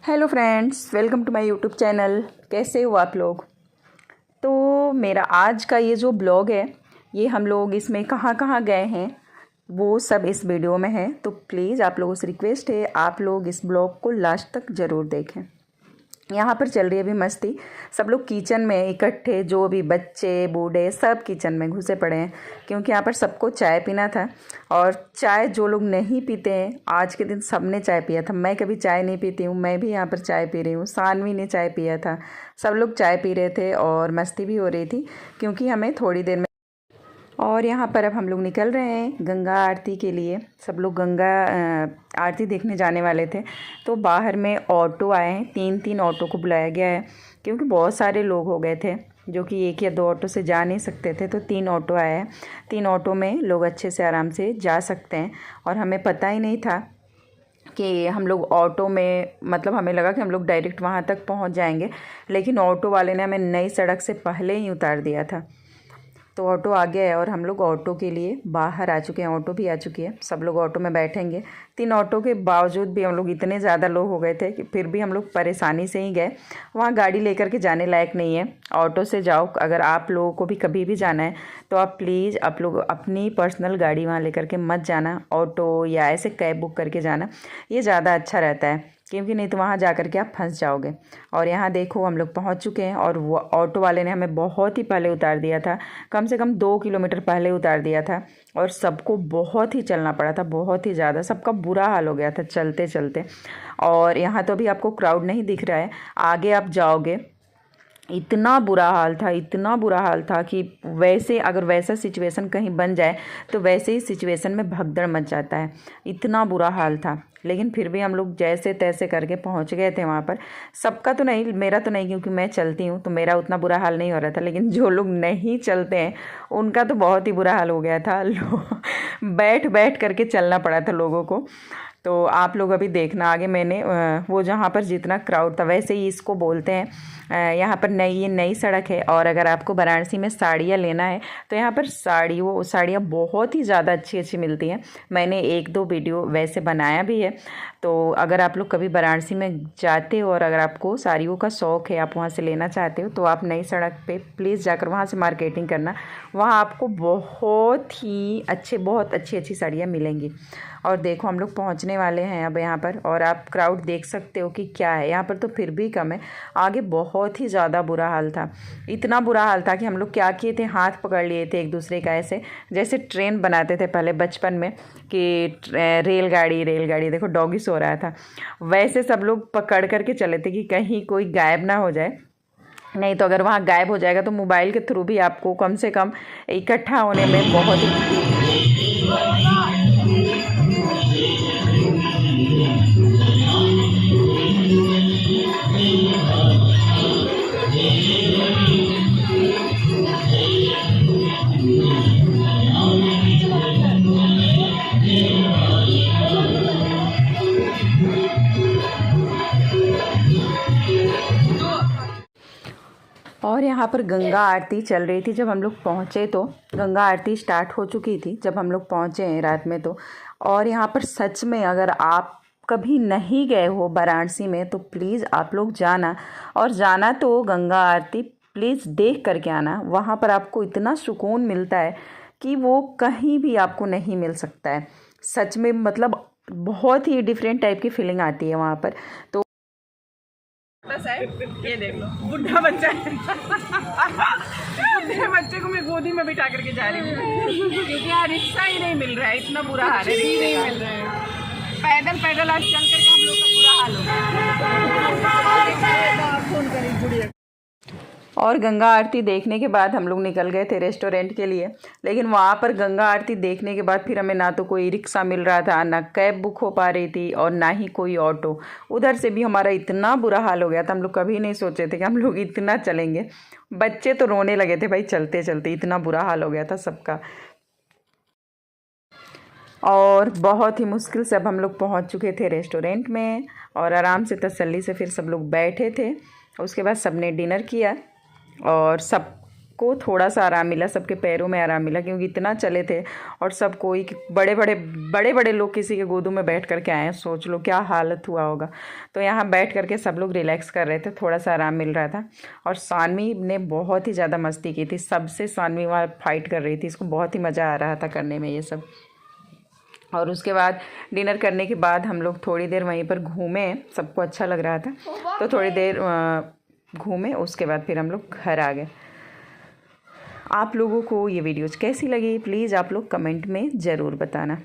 Hello friends, welcome to my YouTube channel. कैसे हो आप लोग? तो मेरा आज का ये जो ब्लॉग है, ये हम लोग इसमें कहाँ कहाँ गए हैं वो सब इस वीडियो में है। तो प्लीज़ आप लोगों से रिक्वेस्ट है, आप लोग इस ब्लॉग को लास्ट तक ज़रूर देखें। यहाँ पर चल रही है अभी मस्ती। सब लोग किचन में इकट्ठे, जो भी बच्चे बूढ़े सब किचन में घुसे पड़े हैं, क्योंकि यहाँ पर सबको चाय पीना था। और चाय जो लोग नहीं पीते हैं, आज के दिन सबने चाय पिया था। मैं कभी चाय नहीं पीती हूँ, मैं भी यहाँ पर चाय पी रही हूँ। सानवी ने चाय पिया था, सब लोग चाय पी रहे थे और मस्ती भी हो रही थी, क्योंकि हमें थोड़ी देर में। और यहाँ पर अब हम लोग निकल रहे हैं गंगा आरती के लिए। सब लोग गंगा आरती देखने जाने वाले थे। तो बाहर में ऑटो आए हैं, तीन ऑटो को बुलाया गया है, क्योंकि बहुत सारे लोग हो गए थे जो कि एक या दो ऑटो से जा नहीं सकते थे। तो 3 ऑटो आए हैं, 3 ऑटो में लोग अच्छे से आराम से जा सकते हैं। और हमें पता ही नहीं था कि हम लोग ऑटो में, मतलब हमें लगा कि हम लोग डायरेक्ट वहाँ तक पहुँच जाएंगे, लेकिन ऑटो वाले ने हमें नई सड़क से पहले ही उतार दिया था। तो ऑटो आ गया है और हम लोग ऑटो के लिए बाहर आ चुके हैं। ऑटो भी आ चुकी है, सब लोग ऑटो में बैठेंगे। 3 ऑटो के बावजूद भी हम लोग इतने ज़्यादा लोग हो गए थे कि फिर भी हम लोग परेशानी से ही गए। वहाँ गाड़ी लेकर के जाने लायक नहीं है, ऑटो से जाओ। अगर आप लोगों को भी कभी भी जाना है तो आप प्लीज़ आप लोग अपनी पर्सनल गाड़ी वहाँ लेकर के मत जाना, ऑटो या ऐसे कैब बुक करके जाना, ये ज़्यादा अच्छा रहता है, क्योंकि नहीं तो वहाँ जा कर के आप फंस जाओगे। और यहाँ देखो हम लोग पहुँच चुके हैं, और वो ऑटो वाले ने हमें बहुत ही पहले उतार दिया था, कम से कम 2 किलोमीटर पहले उतार दिया था। और सबको बहुत ही चलना पड़ा था, बहुत ही ज़्यादा, सबका बुरा हाल हो गया था चलते चलते। और यहाँ तो अभी आपको क्राउड नहीं दिख रहा है, आगे आप जाओगे इतना बुरा हाल था, इतना बुरा हाल था कि वैसे अगर वैसा सिचुएशन कहीं बन जाए तो वैसे ही सिचुएशन में भगदड़ मच जाता है। इतना बुरा हाल था, लेकिन फिर भी हम लोग जैसे तैसे करके पहुंच गए थे वहाँ पर। सबका तो नहीं, मेरा तो नहीं, क्योंकि मैं चलती हूँ तो मेरा उतना बुरा हाल नहीं हो रहा था, लेकिन जो लोग नहीं चलते हैं उनका तो बहुत ही बुरा हाल हो गया था। बैठ बैठ करके चलना पड़ा था लोगों को। तो आप लोग अभी देखना आगे, मैंने वो जहाँ पर जितना क्राउड था, वैसे ही इसको बोलते हैं। यहाँ पर ये नई सड़क है, और अगर आपको वाराणसी में साड़ियाँ लेना है तो यहाँ पर साड़ियाँ बहुत ही ज़्यादा अच्छी अच्छी मिलती हैं। मैंने 1-2 वीडियो वैसे बनाया भी है। तो अगर आप लोग कभी वाराणसी में जाते हो और अगर आपको साड़ियों का शौक़ है, आप वहाँ से लेना चाहते हो, तो आप नई सड़क पे प्लीज़ जाकर वहाँ से मार्केटिंग करना। वहाँ आपको बहुत अच्छी अच्छी साड़ियाँ मिलेंगी। और देखो हम लोग पहुँचने वाले हैं अब यहाँ पर, और आप क्राउड देख सकते हो कि क्या है यहाँ पर। तो फिर भी कम है, आगे बहुत ही ज़्यादा बुरा हाल था। इतना बुरा हाल था कि हम लोग क्या किए थे, हाथ पकड़ लिए थे एक दूसरे का, ऐसे जैसे ट्रेन बनाते थे पहले बचपन में कि रेलगाड़ी। देखो डॉगी सो रहा था, वैसे सब लोग पकड़ करके चले थे कि कहीं कोई गायब ना हो जाए। नहीं तो अगर वहाँ गायब हो जाएगा तो मोबाइल के थ्रू भी आपको कम से कम इकट्ठा होने में बहुत ही। और यहाँ पर गंगा आरती चल रही थी। जब हम लोग पहुँचे तो गंगा आरती स्टार्ट हो चुकी थी जब हम लोग पहुँचे हैं रात में। तो और यहाँ पर सच में अगर आप कभी नहीं गए हो वाराणसी में तो प्लीज़ आप लोग जाना, और जाना तो गंगा आरती प्लीज़ देख करके आना। वहाँ पर आपको इतना सुकून मिलता है कि वो कहीं भी आपको नहीं मिल सकता है। सच में, मतलब बहुत ही डिफरेंट टाइप की फीलिंग आती है वहाँ पर। तो बस है, ये देख लो बुढ़ा बच्चा है। बुढ़े बच्चे को मैं गोदी में बिठा करके जा रही हूँ, क्योंकि यहाँ रिक्शा ही नहीं मिल रहा है, इतना बुरा हाल है, ही नहीं मिल रहा है। पैदल आज चल करके हम लोग का बुरा हाल हो गया। और गंगा आरती देखने के बाद हम लोग निकल गए थे रेस्टोरेंट के लिए। लेकिन वहाँ पर गंगा आरती देखने के बाद फिर हमें ना तो कोई रिक्शा मिल रहा था, ना कैब बुक हो पा रही थी, और ना ही कोई ऑटो। उधर से भी हमारा इतना बुरा हाल हो गया था, हम लोग कभी नहीं सोचे थे कि हम लोग इतना चलेंगे। बच्चे तो रोने लगे थे भाई चलते चलते, इतना बुरा हाल हो गया था सबका। और बहुत ही मुश्किल से अब हम लोग पहुँच चुके थे रेस्टोरेंट में, और आराम से तसल्ली से फिर सब लोग बैठे थे। उसके बाद सबने डिनर किया और सब को थोड़ा सा आराम मिला, सबके पैरों में आराम मिला, क्योंकि इतना चले थे और सब कोई बड़े बड़े लोग किसी के गोदों में बैठ करके आए हैं। सोच लो क्या हालत हुआ होगा। तो यहाँ बैठ करके सब लोग रिलैक्स कर रहे थे, थोड़ा सा आराम मिल रहा था। और सानवी ने बहुत ही ज़्यादा मस्ती की थी, सबसे सानवी वहाँ फाइट कर रही थी, इसको बहुत ही मज़ा आ रहा था करने में ये सब। और उसके बाद डिनर करने के बाद हम लोग थोड़ी देर वहीं पर घूमे, सबको अच्छा लग रहा था तो थोड़ी देर घूमे। उसके बाद फिर हम लोग घर आ गए। आप लोगों को ये वीडियोज़ कैसी लगी प्लीज़ आप लोग कमेंट में ज़रूर बताना।